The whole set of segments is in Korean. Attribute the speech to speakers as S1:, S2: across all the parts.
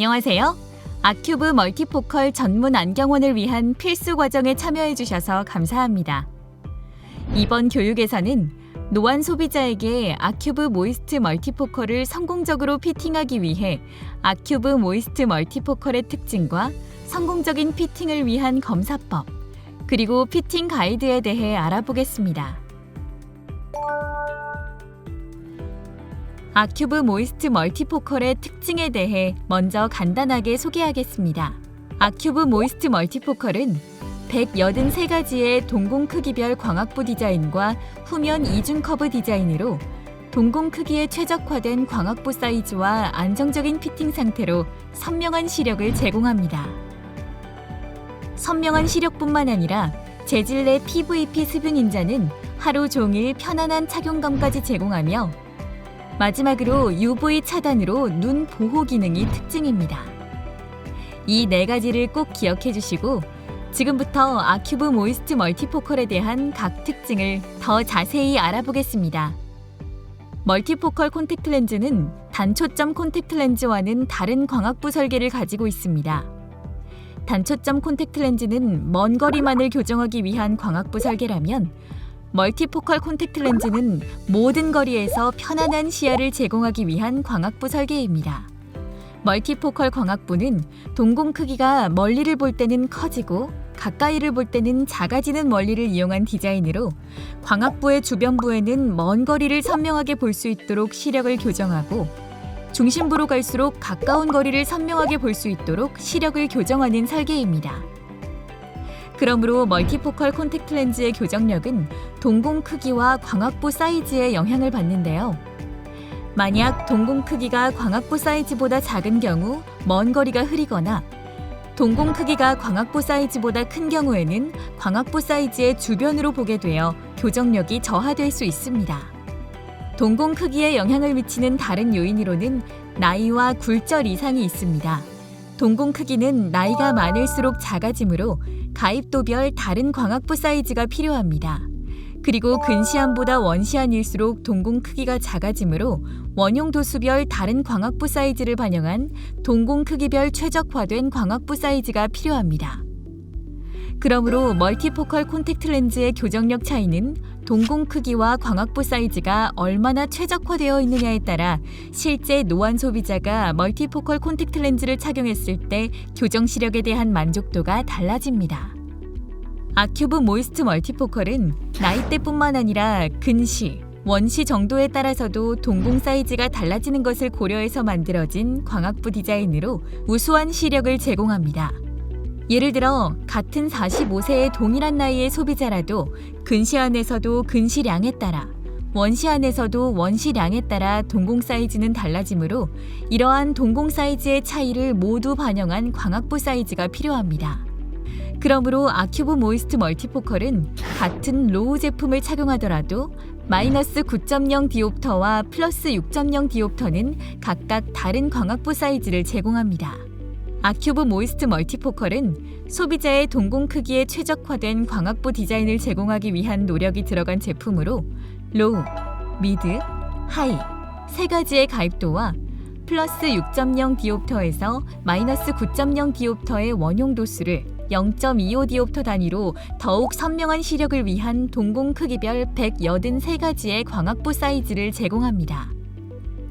S1: 안녕하세요. 아큐브 멀티포컬 전문 안경원을 위한 필수 과정에 참여해 주셔서 감사합니다. 이번 교육에서는 노안 소비자에게 아큐브 모이스트 멀티포컬을 성공적으로 피팅하기 위해 아큐브 모이스트 멀티포컬의 특징과 성공적인 피팅을 위한 검사법, 그리고 피팅 가이드에 대해 알아보겠습니다. 아큐브 모이스트 멀티포컬의 특징에 대해 먼저 간단하게 소개하겠습니다. 아큐브 모이스트 멀티포컬은 183가지의 동공 크기별 광학부 디자인과 후면 이중 커브 디자인으로 동공 크기에 최적화된 광학부 사이즈와 안정적인 피팅 상태로 선명한 시력을 제공합니다. 선명한 시력뿐만 아니라 재질 내 PVP 수분 인자는 하루 종일 편안한 착용감까지 제공하며 마지막으로 UV 차단으로 눈 보호 기능이 특징입니다. 이 4가지를 꼭 기억해 주시고 지금부터 아큐브 모이스트 멀티포컬에 대한 각 특징을 더 자세히 알아보겠습니다. 멀티포컬 콘택트 렌즈는 단초점 콘택트 렌즈와는 다른 광학부 설계를 가지고 있습니다. 단초점 콘택트 렌즈는 먼 거리만을 교정하기 위한 광학부 설계라면 멀티포컬 콘택트 렌즈는 모든 거리에서 편안한 시야를 제공하기 위한 광학부 설계입니다. 멀티포컬 광학부는 동공 크기가 멀리를 볼 때는 커지고 가까이를 볼 때는 작아지는 원리를 이용한 디자인으로 광학부의 주변부에는 먼 거리를 선명하게 볼 수 있도록 시력을 교정하고 중심부로 갈수록 가까운 거리를 선명하게 볼 수 있도록 시력을 교정하는 설계입니다. 그러므로 멀티포컬 콘택트 렌즈의 교정력은 동공 크기와 광학부 사이즈에 영향을 받는데요. 만약 동공 크기가 광학부 사이즈보다 작은 경우 먼 거리가 흐리거나 동공 크기가 광학부 사이즈보다 큰 경우에는 광학부 사이즈의 주변으로 보게 되어 교정력이 저하될 수 있습니다. 동공 크기에 영향을 미치는 다른 요인으로는 나이와 굴절 이상이 있습니다. 동공 크기는 나이가 많을수록 작아지므로 가입도별 다른 광학부 사이즈가 필요합니다. 그리고 근시안보다 원시안일수록 동공 크기가 작아지므로 원용 도수별 다른 광학부 사이즈를 반영한 동공 크기별 최적화된 광학부 사이즈가 필요합니다. 그러므로 멀티포컬 콘택트 렌즈의 교정력 차이는 동공 크기와 광학부 사이즈가 얼마나 최적화되어 있느냐에 따라 실제 노안 소비자가 멀티포컬 콘택트 렌즈를 착용했을 때 교정 시력에 대한 만족도가 달라집니다. 아큐브 모이스트 멀티포컬은 나이대뿐만 아니라 근시, 원시 정도에 따라서도 동공 사이즈가 달라지는 것을 고려해서 만들어진 광학부 디자인으로 우수한 시력을 제공합니다. 예를 들어 같은 45세의 동일한 나이의 소비자라도 근시안에서도 근시량에 따라 원시안에서도 원시량에 따라 동공 사이즈는 달라지므로 이러한 동공 사이즈의 차이를 모두 반영한 광학부 사이즈가 필요합니다. 그러므로 아큐브 모이스트 멀티포컬은 같은 로우 제품을 착용하더라도 마이너스 9.0 디옵터와 플러스 6.0 디옵터는 각각 다른 광학부 사이즈를 제공합니다. 아큐브 모이스트 멀티포컬은 소비자의 동공 크기에 최적화된 광학부 디자인을 제공하기 위한 노력이 들어간 제품으로 로우, 미드, 하이 3가지의 가입도와 플러스 6.0 디옵터에서 마이너스 9.0 디옵터의 원용 도수를 0.25 디옵터 단위로 더욱 선명한 시력을 위한 동공 크기별 183가지의 광학부 사이즈를 제공합니다.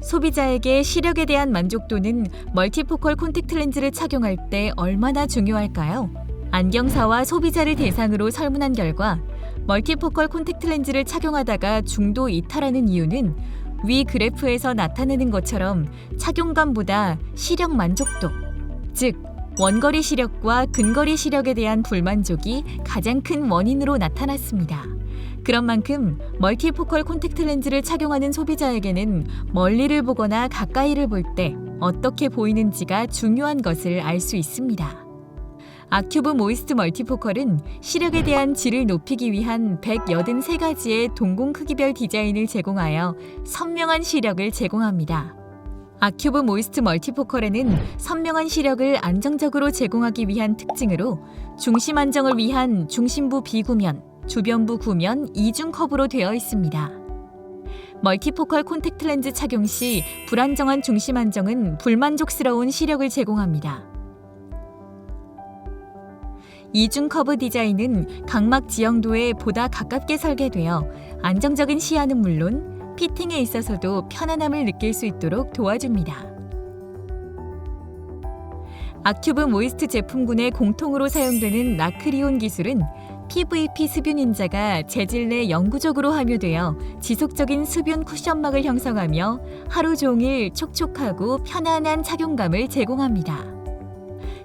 S1: 소비자에게 시력에 대한 만족도는 멀티포컬 콘택트 렌즈를 착용할 때 얼마나 중요할까요? 안경사와 소비자를 대상으로 설문한 결과 멀티포컬 콘택트 렌즈를 착용하다가 중도 이탈하는 이유는 위 그래프에서 나타내는 것처럼 착용감보다 시력 만족도, 즉 원거리 시력과 근거리 시력에 대한 불만족이 가장 큰 원인으로 나타났습니다. 그런 만큼 멀티포컬 콘택트 렌즈를 착용하는 소비자에게는 멀리를 보거나 가까이를 볼 때 어떻게 보이는지가 중요한 것을 알 수 있습니다. 아큐브 모이스트 멀티포컬은 시력에 대한 질을 높이기 위한 183가지의 동공 크기별 디자인을 제공하여 선명한 시력을 제공합니다. 아큐브 모이스트 멀티포컬에는 선명한 시력을 안정적으로 제공하기 위한 특징으로 중심 안정을 위한 중심부 비구면, 주변부 구면 이중 컵으로 되어 있습니다. 멀티포컬 콘택트 렌즈 착용 시 불안정한 중심 안정은 불만족스러운 시력을 제공합니다. 이중 커브 디자인은 각막 지형도에 보다 가깝게 설계되어 안정적인 시야는 물론 피팅에 있어서도 편안함을 느낄 수 있도록 도와줍니다. 아큐브 모이스트 제품군에 공통으로 사용되는 나크리온 기술은 PVP 수분 인자가 재질 내 영구적으로 함유되어 지속적인 수분 쿠션막을 형성하며 하루 종일 촉촉하고 편안한 착용감을 제공합니다.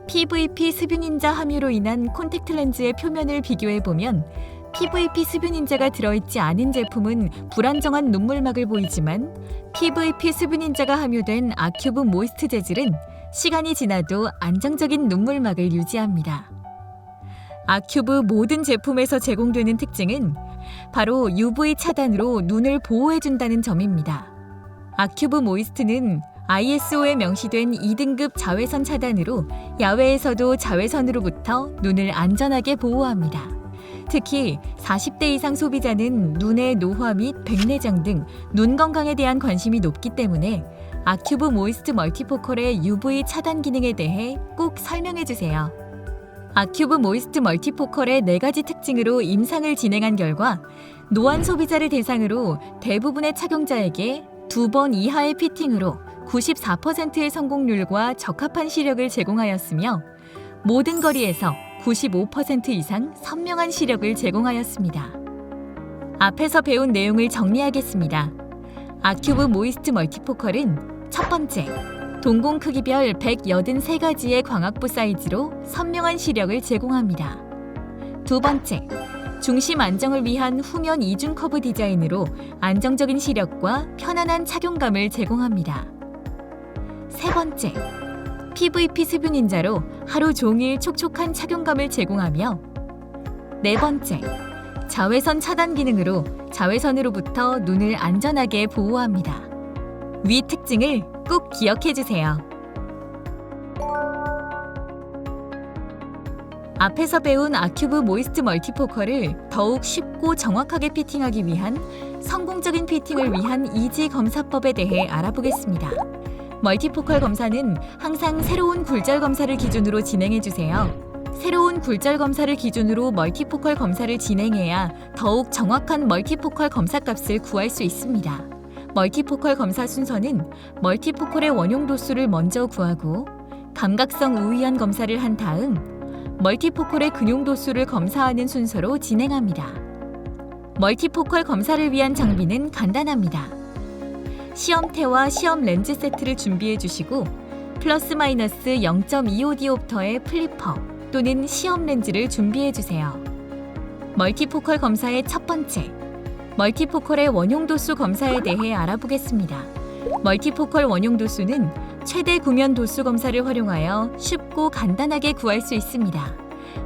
S1: PVP 수분 인자 함유로 인한 콘택트 렌즈의 표면을 비교해보면 PVP 수분 인자가 들어있지 않은 제품은 불안정한 눈물막을 보이지만 PVP 수분 인자가 함유된 아큐브 모이스트 재질은 시간이 지나도 안정적인 눈물막을 유지합니다. 아큐브 모든 제품에서 제공되는 특징은 바로 UV 차단으로 눈을 보호해준다는 점입니다. 아큐브 모이스트는 ISO에 명시된 2등급 자외선 차단으로 야외에서도 자외선으로부터 눈을 안전하게 보호합니다. 특히 40대 이상 소비자는 눈의 노화 및 백내장 등 눈 건강에 대한 관심이 높기 때문에 아큐브 모이스트 멀티포컬의 UV 차단 기능에 대해 꼭 설명해주세요. 아큐브 모이스트 멀티포컬의 4가지 특징으로 임상을 진행한 결과 노안 소비자를 대상으로 대부분의 착용자에게 2번 이하의 피팅으로 94%의 성공률과 적합한 시력을 제공하였으며 모든 거리에서 95% 이상 선명한 시력을 제공하였습니다. 앞에서 배운 내용을 정리하겠습니다. 아큐브 모이스트 멀티포컬은 첫 번째, 동공 크기별 183가지의 광학부 사이즈로 선명한 시력을 제공합니다. 두 번째, 중심 안정을 위한 후면 이중 커브 디자인으로 안정적인 시력과 편안한 착용감을 제공합니다. 세 번째, PVP 수분 인자로 하루 종일 촉촉한 착용감을 제공하며 네 번째, 자외선 차단 기능으로 자외선으로부터 눈을 안전하게 보호합니다. 위 특징을 꼭 기억해주세요. 앞에서 배운 아큐브 모이스트 멀티포컬을 더욱 쉽고 정확하게 피팅하기 위한 성공적인 피팅을 위한 이지 검사법에 대해 알아보겠습니다. 멀티포컬 검사는 항상 새로운 굴절 검사를 기준으로 진행해주세요. 새로운 굴절 검사를 기준으로 멀티포컬 검사를 진행해야 더욱 정확한 멀티포컬 검사값을 구할 수 있습니다. 멀티포컬 검사 순서는 멀티포컬의 원용 도수를 먼저 구하고 감각성 우위한 검사를 한 다음 멀티포컬의 근용 도수를 검사하는 순서로 진행합니다. 멀티포컬 검사를 위한 장비는 간단합니다. 시험테와 시험 렌즈 세트를 준비해 주시고 플러스 마이너스 0.25 디옵터의 플리퍼 또는 시험 렌즈를 준비해 주세요. 멀티포컬 검사의 첫 번째, 멀티포컬의 원용 도수 검사에 대해 알아보겠습니다. 멀티포컬 원용 도수는 최대 구면 도수 검사를 활용하여 쉽고 간단하게 구할 수 있습니다.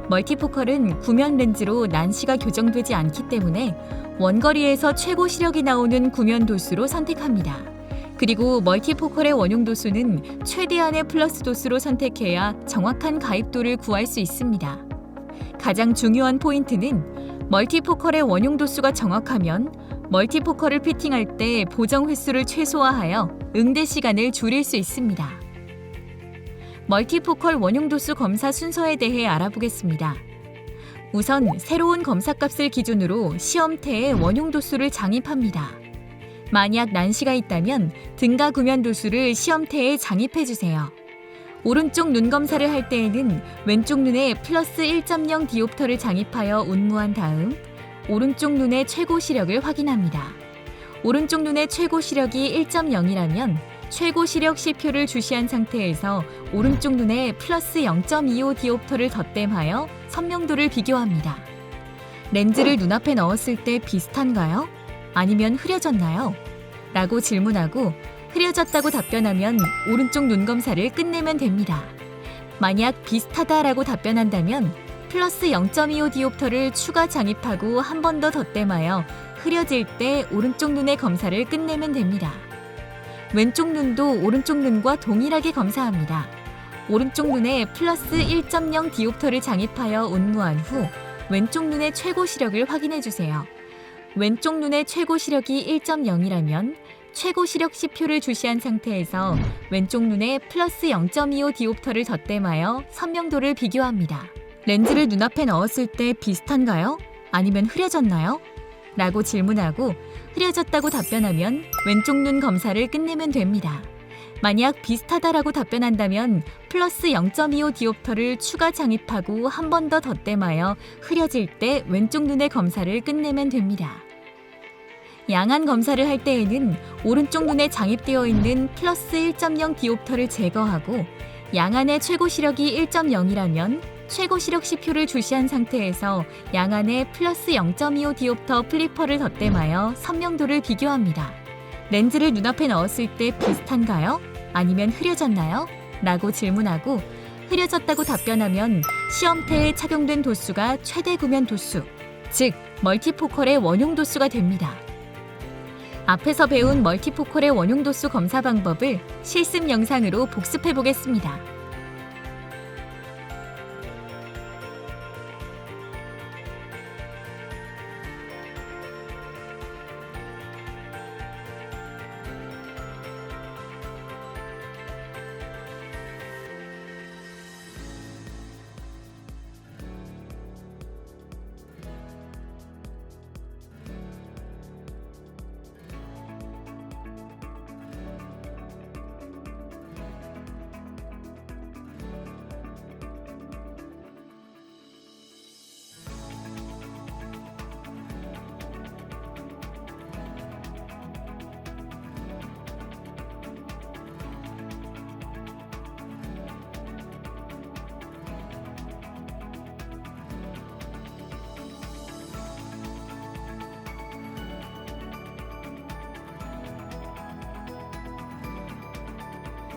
S1: 멀티포컬은 구면 렌즈로 난시가 교정되지 않기 때문에 원거리에서 최고 시력이 나오는 구면 도수로 선택합니다. 그리고 멀티포컬의 원용 도수는 최대한의 플러스 도수로 선택해야 정확한 가입도를 구할 수 있습니다. 가장 중요한 포인트는 멀티포컬의 원용 도수가 정확하면 멀티포컬을 피팅할 때 보정 횟수를 최소화하여 응대 시간을 줄일 수 있습니다. 멀티포컬 원용 도수 검사 순서에 대해 알아보겠습니다. 우선 새로운 검사값을 기준으로 시험테에 원용 도수를 장입합니다. 만약 난시가 있다면 등가 구면 도수를 시험테에 장입해 주세요. 오른쪽 눈 검사를 할 때에는 왼쪽 눈에 플러스 1.0 디옵터를 장입하여 운무한 다음 오른쪽 눈의 최고 시력을 확인합니다. 오른쪽 눈의 최고 시력이 1.0이라면 최고 시력 C표를 주시한 상태에서 오른쪽 눈에 플러스 0.25 디옵터를 덧댐하여 선명도를 비교합니다. 렌즈를 눈앞에 넣었을 때 비슷한가요? 아니면 흐려졌나요? 라고 질문하고 흐려졌다고 답변하면 오른쪽 눈 검사를 끝내면 됩니다. 만약 비슷하다라고 답변한다면 플러스 0.25 디옵터를 추가 장입하고 한 번 더 덧댐하여 흐려질 때 오른쪽 눈의 검사를 끝내면 됩니다. 왼쪽 눈도 오른쪽 눈과 동일하게 검사합니다. 오른쪽 눈에 플러스 1.0 디옵터를 장입하여 운무한 후 왼쪽 눈의 최고 시력을 확인해 주세요. 왼쪽 눈의 최고 시력이 1.0이라면 최고 시력 C표를 주시한 상태에서 왼쪽 눈에 플러스 0.25 디옵터를 덧대마여 선명도를 비교합니다. 렌즈를 눈앞에 넣었을 때 비슷한가요? 아니면 흐려졌나요? 라고 질문하고 흐려졌다고 답변하면 왼쪽 눈 검사를 끝내면 됩니다. 만약 비슷하다라고 답변한다면 플러스 0.25 디옵터를 추가 장입하고 한 번 더 덧대마여 흐려질 때 왼쪽 눈의 검사를 끝내면 됩니다. 양안 검사를 할 때에는 오른쪽 눈에 장입되어 있는 플러스 1.0 디옵터를 제거하고 양안의 최고 시력이 1.0이라면 최고 시력 C표를 주시한 상태에서 양안에 플러스 0.25 디옵터 플리퍼를 덧대마여 선명도를 비교합니다. 렌즈를 눈앞에 넣었을 때 비슷한가요? 아니면 흐려졌나요? 라고 질문하고 흐려졌다고 답변하면 시험태에 착용된 도수가 최대 구면 도수, 즉 멀티포컬의 원용 도수가 됩니다. 앞에서 배운 멀티포컬의 원용 도수 검사 방법을 실습 영상으로 복습해 보겠습니다.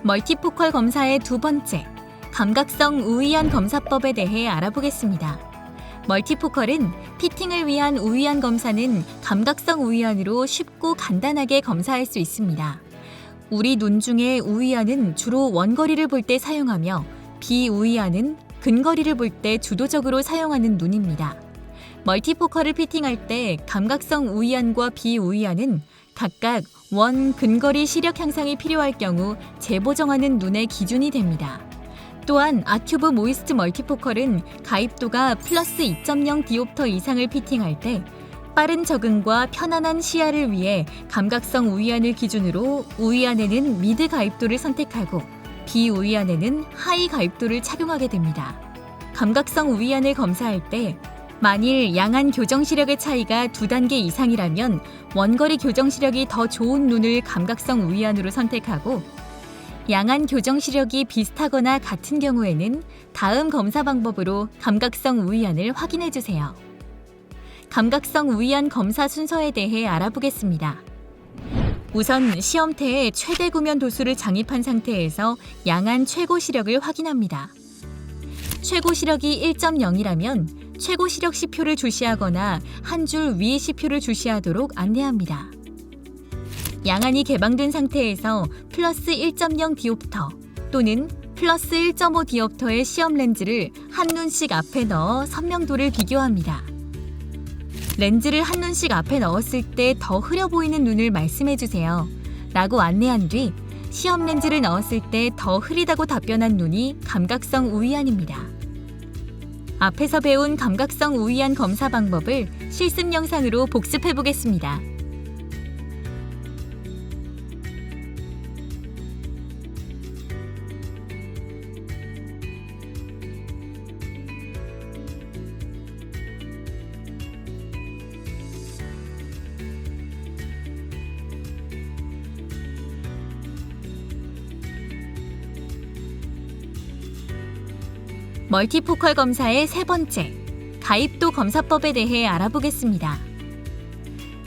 S1: 멀티포컬 검사의 두 번째, 감각성 우위안 검사법에 대해 알아보겠습니다. 멀티포컬은 피팅을 위한 우위안 검사는 감각성 우위안으로 쉽고 간단하게 검사할 수 있습니다. 우리 눈 중에 우위안은 주로 원거리를 볼 때 사용하며 비우위안은 근거리를 볼 때 주도적으로 사용하는 눈입니다. 멀티포컬을 피팅할 때 감각성 우위안과 비우위안은 각각 원 근거리 시력 향상이 필요할 경우 재보정하는 눈의 기준이 됩니다. 또한 아큐브 모이스트 멀티포컬은 가입도가 플러스 2.0 디옵터 이상을 피팅할 때 빠른 적응과 편안한 시야를 위해 감각성 우위안을 기준으로 우위안에는 미드 가입도를 선택하고 비우위안에는 하이 가입도를 착용하게 됩니다. 감각성 우위안을 검사할 때 만일 양안 교정 시력의 차이가 2단계 이상이라면 원거리 교정 시력이 더 좋은 눈을 감각성 우위안으로 선택하고 양안 교정 시력이 비슷하거나 같은 경우에는 다음 검사 방법으로 감각성 우위안을 확인해 주세요. 감각성 우위안 검사 순서에 대해 알아보겠습니다. 우선 시험태에 최대 구면 도수를 장입한 상태에서 양안 최고 시력을 확인합니다. 최고 시력이 1.0이라면 최고 시력 C표를 주시하거나 한 줄 위 C표를 주시하도록 안내합니다. 양안이 개방된 상태에서 플러스 1.0 디옵터 또는 플러스 1.5 디옵터의 시험 렌즈를 한 눈씩 앞에 넣어 선명도를 비교합니다. 렌즈를 한 눈씩 앞에 넣었을 때 더 흐려 보이는 눈을 말씀해 주세요. 라고 안내한 뒤 시험 렌즈를 넣었을 때 더 흐리다고 답변한 눈이 감각성 우위안입니다. 앞에서 배운 감각성 우위안 검사 방법을 실습 영상으로 복습해 보겠습니다. 멀티포컬 검사의 세 번째, 가입도 검사법에 대해 알아보겠습니다.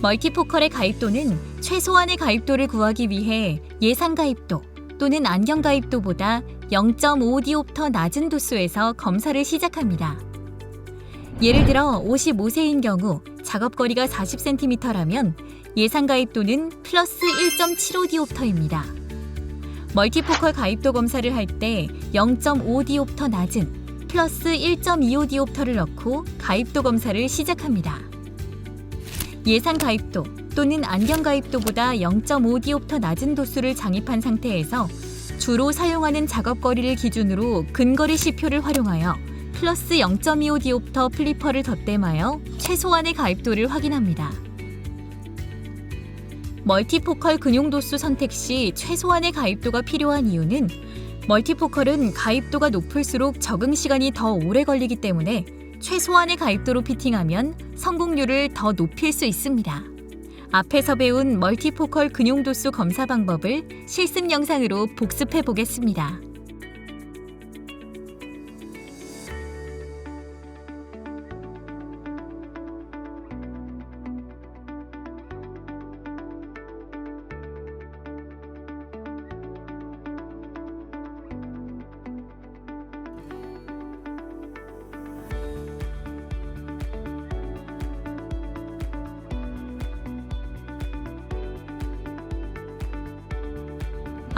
S1: 멀티포컬의 가입도는 최소한의 가입도를 구하기 위해 예상 가입도 또는 안경 가입도보다 0.5 디옵터 낮은 도수에서 검사를 시작합니다. 예를 들어 55세인 경우 작업거리가 40cm라면 예상 가입도는 플러스 1.75 디옵터입니다. 멀티포컬 가입도 검사를 할 때 0.5 디옵터 낮은 플러스 1.25 디옵터를 넣고 가입도 검사를 시작합니다. 예상 가입도 또는 안경 가입도보다 0.5 디옵터 낮은 도수를 장입한 상태에서 주로 사용하는 작업거리를 기준으로 근거리 시표를 활용하여 플러스 0.25 디옵터 플리퍼를 덧댐하여 최소한의 가입도를 확인합니다. 멀티포컬 근용 도수 선택 시 최소한의 가입도가 필요한 이유는 멀티포컬은 가입도가 높을수록 적응 시간이 더 오래 걸리기 때문에 최소한의 가입도로 피팅하면 성공률을 더 높일 수 있습니다. 앞에서 배운 멀티포컬 근용 도수 검사 방법을 실습 영상으로 복습해 보겠습니다.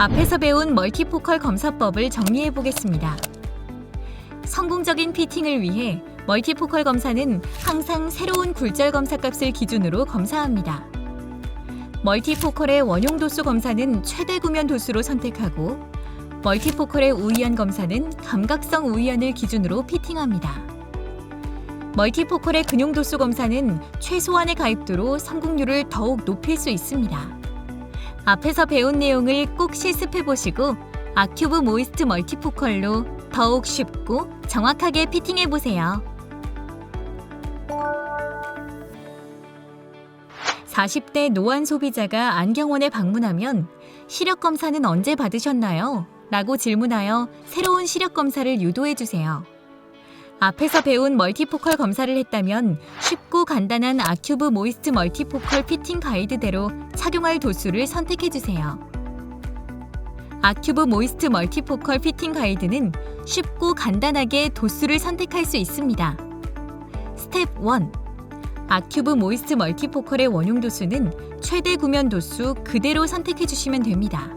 S1: 앞에서 배운 멀티포컬 검사법을 정리해 보겠습니다. 성공적인 피팅을 위해 멀티포컬 검사는 항상 새로운 굴절 검사 값을 기준으로 검사합니다. 멀티포컬의 원용 도수 검사는 최대 구면 도수로 선택하고 멀티포컬의 우위안 검사는 감각성 우위안을 기준으로 피팅합니다. 멀티포컬의 근용 도수 검사는 최소한의 가입도로 성공률을 더욱 높일 수 있습니다. 앞에서 배운 내용을 꼭 실습해 보시고 아큐브 모이스트 멀티포컬로 더욱 쉽고 정확하게 피팅해 보세요. 40대 노안 소비자가 안경원에 방문하면 시력 검사는 언제 받으셨나요? 라고 질문하여 새로운 시력 검사를 유도해 주세요. 앞에서 배운 멀티포컬 검사를 했다면 쉽고 간단한 아큐브 모이스트 멀티포컬 피팅 가이드대로 착용할 도수를 선택해 주세요. 아큐브 모이스트 멀티포컬 피팅 가이드는 쉽고 간단하게 도수를 선택할 수 있습니다. 스텝 1. 아큐브 모이스트 멀티포컬의 원용 도수는 최대 구면 도수 그대로 선택해 주시면 됩니다.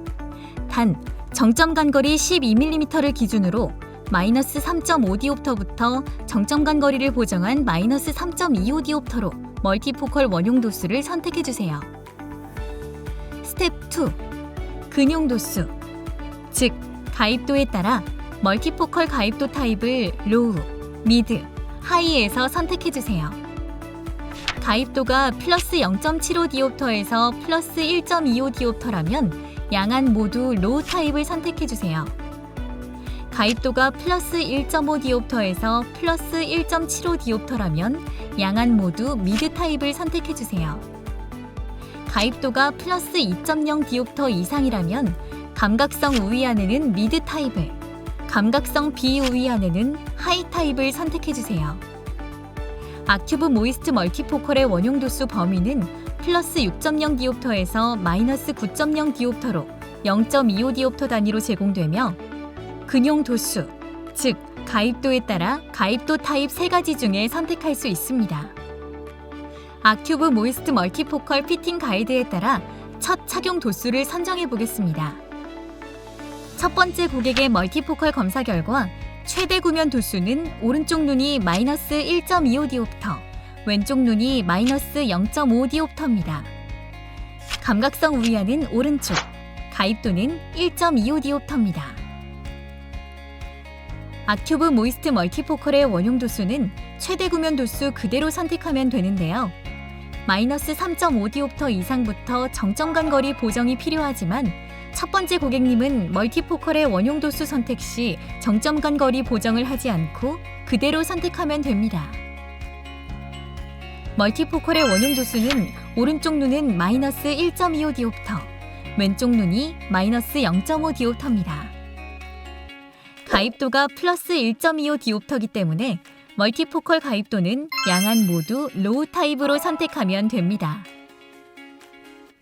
S1: 단, 정점 간거리 12mm를 기준으로 마이너스 3.5 디옵터부터 정점 간거리를 보정한 마이너스 3.25 디옵터로 멀티포컬 원용 도수를 선택해 주세요. 스텝 2. 근용 도수, 즉 가입도에 따라 멀티포컬 가입도 타입을 로우, 미드, 하이에서 선택해 주세요. 가입도가 플러스 0.75 디옵터에서 플러스 1.25 디옵터라면 양안 모두 로우 타입을 선택해 주세요. 가입도가 플러스 1.5 디옵터에서 플러스 1.75 디옵터라면 양안 모두 미드 타입을 선택해 주세요. 가입도가 플러스 2.0 디옵터 이상이라면 감각성 우위 안에는 미드 타입을, 감각성 비우위 안에는 하이 타입을 선택해 주세요. 아큐브 모이스트 멀티포컬의 원용 도수 범위는 플러스 6.0 디옵터에서 마이너스 9.0 디옵터로 0.25 디옵터 단위로 제공되며 근용 도수, 즉 가입도에 따라 가입도 타입 3가지 중에 선택할 수 있습니다. 아큐브 모이스트 멀티포컬 피팅 가이드에 따라 첫 착용 도수를 선정해 보겠습니다. 첫 번째 고객의 멀티포컬 검사 결과 최대 구면 도수는 오른쪽 눈이 마이너스 1.25 디옵터, 왼쪽 눈이 마이너스 0.5 디옵터입니다. 감각성 우위안은 오른쪽, 가입도는 1.25 디옵터입니다. 아큐브 모이스트 멀티포컬의 원용 도수는 최대 구면 도수 그대로 선택하면 되는데요. 마이너스 3.5 디옵터 이상부터 정점 간거리 보정이 필요하지만 첫 번째 고객님은 멀티포컬의 원용 도수 선택 시 정점 간거리 보정을 하지 않고 그대로 선택하면 됩니다. 멀티포컬의 원용 도수는 오른쪽 눈은 마이너스 1.25 디옵터, 왼쪽 눈이 마이너스 0.5 디옵터입니다. 가입도가 플러스 1.25 디옵터이기 때문에 멀티포컬 가입도는 양안 모두 로우 타입으로 선택하면 됩니다.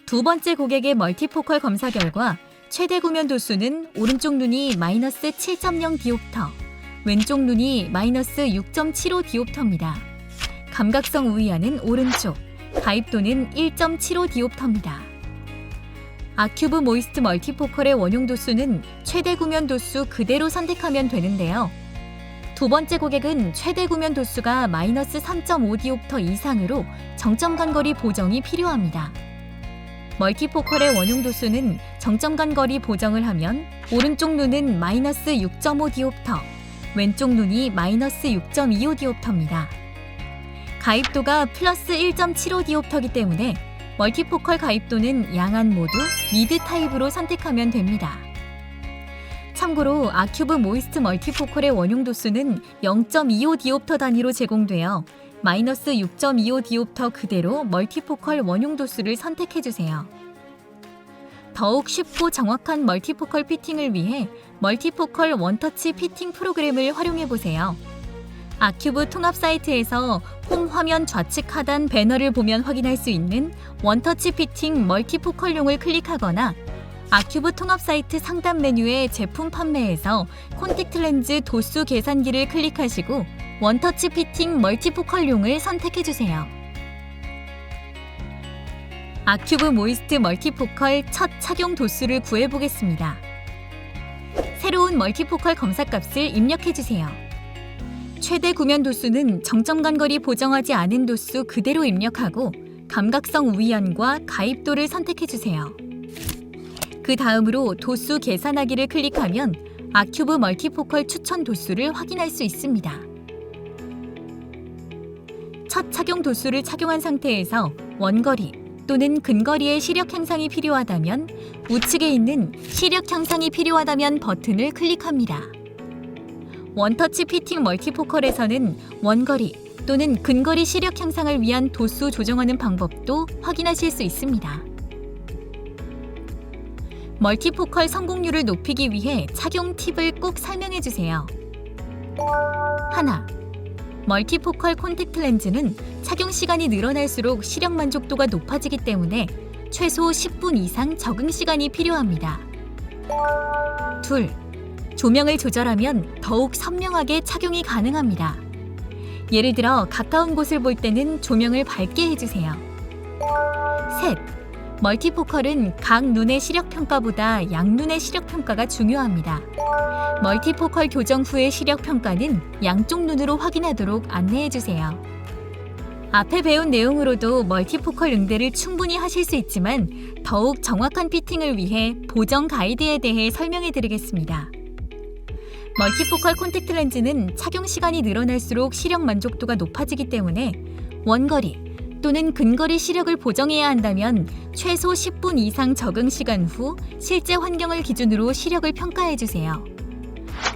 S1: 두 번째 고객의 멀티포컬 검사 결과 최대 구면 도수는 오른쪽 눈이 마이너스 7.0 디옵터, 왼쪽 눈이 마이너스 6.75 디옵터입니다. 감각성 우위안은 오른쪽, 가입도는 1.75 디옵터입니다. 아큐브 모이스트 멀티포컬의 원용 도수는 최대 구면 도수 그대로 선택하면 되는데요. 두 번째 고객은 최대 구면 도수가 마이너스 3.5디옵터 이상으로 정점 간거리 보정이 필요합니다. 멀티포컬의 원용 도수는 정점 간거리 보정을 하면 오른쪽 눈은 마이너스 6.5디옵터, 왼쪽 눈이 마이너스 6.25디옵터입니다. 가입도가 플러스 1.75디옵터이기 때문에 멀티포컬 가입도는 양안 모두 미드 타입으로 선택하면 됩니다. 참고로 아큐브 모이스트 멀티포컬의 원용 도수는 0.25디옵터 단위로 제공되어 마이너스 6.25디옵터 그대로 멀티포컬 원용 도수를 선택해주세요. 더욱 쉽고 정확한 멀티포컬 피팅을 위해 멀티포컬 원터치 피팅 프로그램을 활용해보세요. 아큐브 통합 사이트에서 홈 화면 좌측 하단 배너를 보면 확인할 수 있는 원터치 피팅 멀티포컬용을 클릭하거나 아큐브 통합 사이트 상단 메뉴의 제품 판매에서 콘택트 렌즈 도수 계산기를 클릭하시고 원터치 피팅 멀티포컬용을 선택해주세요. 아큐브 모이스트 멀티포컬 첫 착용 도수를 구해보겠습니다. 새로운 멀티포컬 검사값을 입력해주세요. 최대 구면 도수는 정점 간거리 보정하지 않은 도수 그대로 입력하고 감각성 우위안과 가입도를 선택해주세요. 그 다음으로 도수 계산하기를 클릭하면 아큐브 멀티포컬 추천 도수를 확인할 수 있습니다. 첫 착용 도수를 착용한 상태에서 원거리 또는 근거리의 시력 향상이 필요하다면 우측에 있는 시력 향상이 필요하다면 버튼을 클릭합니다. 원터치 피팅 멀티포컬에서는 원거리 또는 근거리 시력 향상을 위한 도수 조정하는 방법도 확인하실 수 있습니다. 멀티포컬 성공률을 높이기 위해 착용 팁을 꼭 설명해 주세요. 하나, 멀티포컬 콘택트 렌즈는 착용 시간이 늘어날수록 시력 만족도가 높아지기 때문에 최소 10분 이상 적응 시간이 필요합니다. 둘, 조명을 조절하면 더욱 선명하게 착용이 가능합니다. 예를 들어 가까운 곳을 볼 때는 조명을 밝게 해주세요. 셋, 멀티포컬은 각 눈의 시력평가보다 양눈의 시력평가가 중요합니다. 멀티포컬 교정 후의 시력평가는 양쪽 눈으로 확인하도록 안내해주세요. 앞에 배운 내용으로도 멀티포컬 응대를 충분히 하실 수 있지만 더욱 정확한 피팅을 위해 보정 가이드에 대해 설명해드리겠습니다. 멀티포컬 콘택트 렌즈는 착용 시간이 늘어날수록 시력 만족도가 높아지기 때문에 원거리 또는 근거리 시력을 보정해야 한다면 최소 10분 이상 적응 시간 후 실제 환경을 기준으로 시력을 평가해주세요.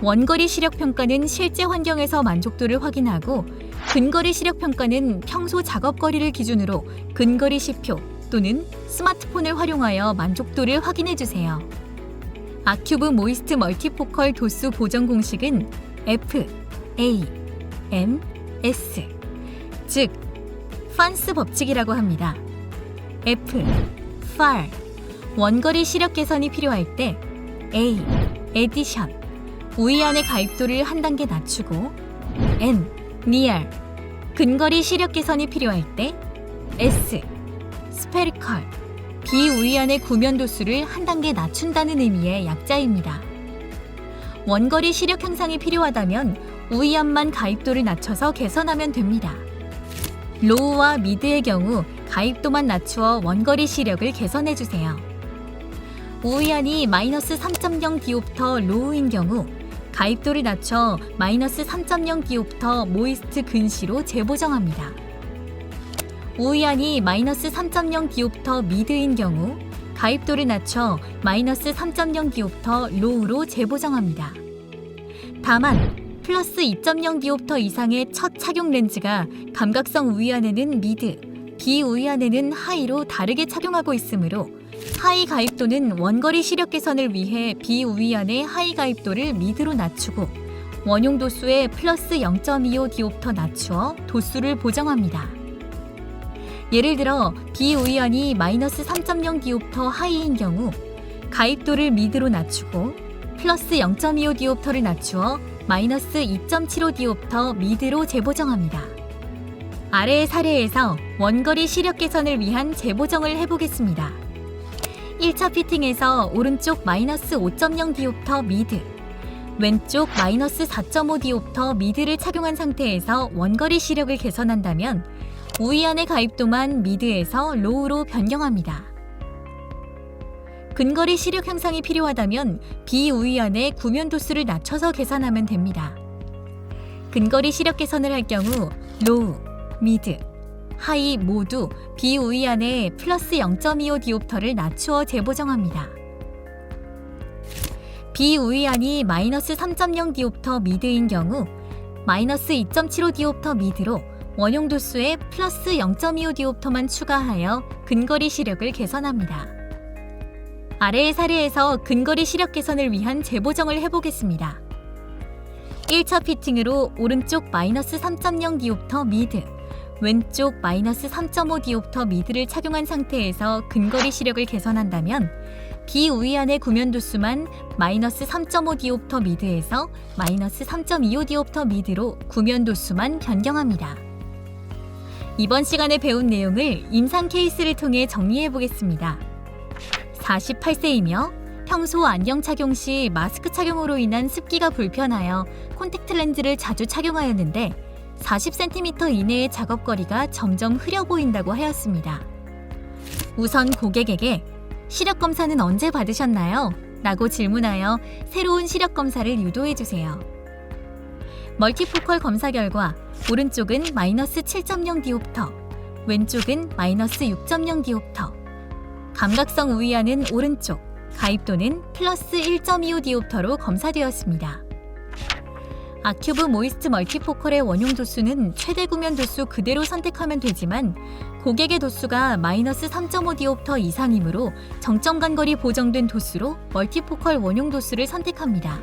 S1: 원거리 시력 평가는 실제 환경에서 만족도를 확인하고 근거리 시력 평가는 평소 작업 거리를 기준으로 근거리 시표 또는 스마트폰을 활용하여 만족도를 확인해주세요. 아큐브 모이스트 멀티포컬 도수 보정 공식은 F, A, M, S, 즉 판스 법칙이라고 합니다. F, far, 원거리 시력 개선이 필요할 때 A, addition, 우위안의 가입도를 한 단계 낮추고 N, near, 근거리 시력 개선이 필요할 때 S, spherical, 비우위안의 구면 도수를 한 단계 낮춘다는 의미의 약자입니다. 원거리 시력 향상이 필요하다면 우위안만 가입도를 낮춰서 개선하면 됩니다. 로우와 미드의 경우 가입도만 낮추어 원거리 시력을 개선해주세요. 우위안이 마이너스 3.0 디옵터 로우인 경우 가입도를 낮춰 마이너스 3.0 디옵터 모이스트 근시로 재보정합니다. 우위안이 마이너스 3.0 디옵터 미드인 경우 가입도를 낮춰 마이너스 3.0 디옵터 로우로 재보정합니다. 다만 플러스 2.0 디옵터 이상의 첫 착용 렌즈가 감각성 우위안에는 미드, 비우위안에는 하이로 다르게 착용하고 있으므로 하이 가입도는 원거리 시력 개선을 위해 비우위안의 하이 가입도를 미드로 낮추고 원용 도수의 플러스 0.25 디옵터 낮추어 도수를 보정합니다. 예를 들어 비우위안이 마이너스 3.0 디옵터 하이인 경우 가입도를 미드로 낮추고 플러스 0.25 디옵터를 낮추어 마이너스 2.75 디옵터 미드로 재보정합니다. 아래의 사례에서 원거리 시력 개선을 위한 재보정을 해보겠습니다. 1차 피팅에서 오른쪽 마이너스 5.0 디옵터 미드, 왼쪽 마이너스 4.5 디옵터 미드를 착용한 상태에서 원거리 시력을 개선한다면 우이안의 가입도만 미드에서 로우로 변경합니다. 근거리 시력 향상이 필요하다면 비우이안의 구면 도수를 낮춰서 계산하면 됩니다. 근거리 시력 개선을 할 경우 로우, 미드, 하이 모두 비우이안의 플러스 0.25 디옵터를 낮추어 재보정합니다. 비우이안이 마이너스 3.0 디옵터 미드인 경우 마이너스 2.75 디옵터 미드로 원용 도수에 플러스 0.25 디옵터만 추가하여 근거리 시력을 개선합니다. 아래의 사례에서 근거리 시력 개선을 위한 재보정을 해보겠습니다. 1차 피팅으로 오른쪽 마이너스 3.0 디옵터 미드, 왼쪽 마이너스 3.5 디옵터 미드를 착용한 상태에서 근거리 시력을 개선한다면 비우이안의 구면 도수만 마이너스 3.5 디옵터 미드에서 마이너스 3.25 디옵터 미드로 구면 도수만 변경합니다. 이번 시간에 배운 내용을 임상 케이스를 통해 정리해 보겠습니다. 48세이며 평소 안경 착용 시 마스크 착용으로 인한 습기가 불편하여 콘택트 렌즈를 자주 착용하였는데 40cm 이내의 작업거리가 점점 흐려 보인다고 하였습니다. 우선 고객에게 시력 검사는 언제 받으셨나요? 라고 질문하여 새로운 시력 검사를 유도해 주세요. 멀티포컬 검사 결과 오른쪽은 마이너스 7.0 디옵터, 왼쪽은 마이너스 6.0 디옵터. 감각성 우이안은 오른쪽, 가입도는 플러스 1.25 디옵터로 검사되었습니다. 아큐브 모이스트 멀티포컬의 원용 도수는 최대 구면 도수 그대로 선택하면 되지만 고객의 도수가 마이너스 3.5 디옵터 이상이므로 정점 간거리 보정된 도수로 멀티포컬 원용 도수를 선택합니다.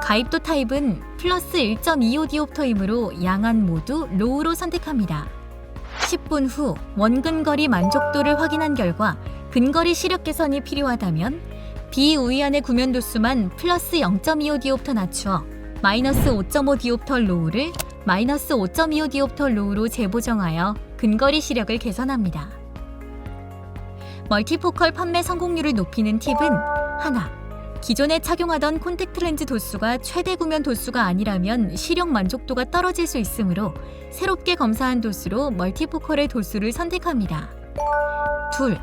S1: 가입도 타입은 플러스 1.25 디옵터이므로 양안 모두 로우로 선택합니다. 10분 후 원근거리 만족도를 확인한 결과 근거리 시력 개선이 필요하다면 비우이안의 구면 도수만 플러스 0.25 디옵터 낮추어 마이너스 5.5 디옵터 로우를 마이너스 5.25 디옵터 로우로 재보정하여 근거리 시력을 개선합니다. 멀티포컬 판매 성공률을 높이는 팁은 하나, 기존에 착용하던 콘택트 렌즈 도수가 최대 구면 도수가 아니라면 시력 만족도가 떨어질 수 있으므로 새롭게 검사한 도수로 멀티포컬의 도수를 선택합니다. 둘,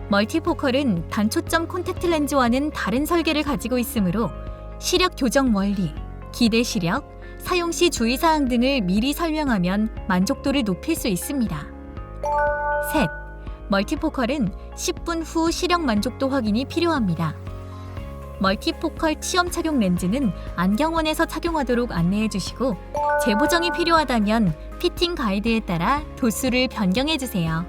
S1: 멀티포컬은 단초점 콘택트 렌즈와는 다른 설계를 가지고 있으므로 시력 교정 원리, 기대 시력, 사용 시 주의사항 등을 미리 설명하면 만족도를 높일 수 있습니다. 셋, 멀티포컬은 10분 후 시력 만족도 확인이 필요합니다. 멀티포컬 시험 착용 렌즈는 안경원에서 착용하도록 안내해 주시고 재보정이 필요하다면 피팅 가이드에 따라 도수를 변경해 주세요.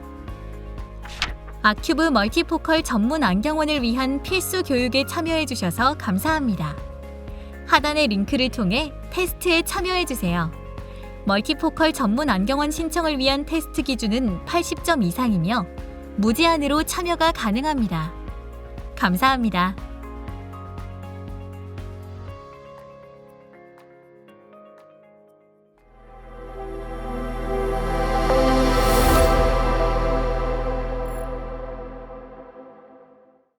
S1: 아큐브 멀티포컬 전문 안경원을 위한 필수 교육에 참여해 주셔서 감사합니다. 하단의 링크를 통해 테스트에 참여해 주세요. 멀티포컬 전문 안경원 신청을 위한 테스트 기준은 80점 이상이며 무제한으로 참여가 가능합니다. 감사합니다.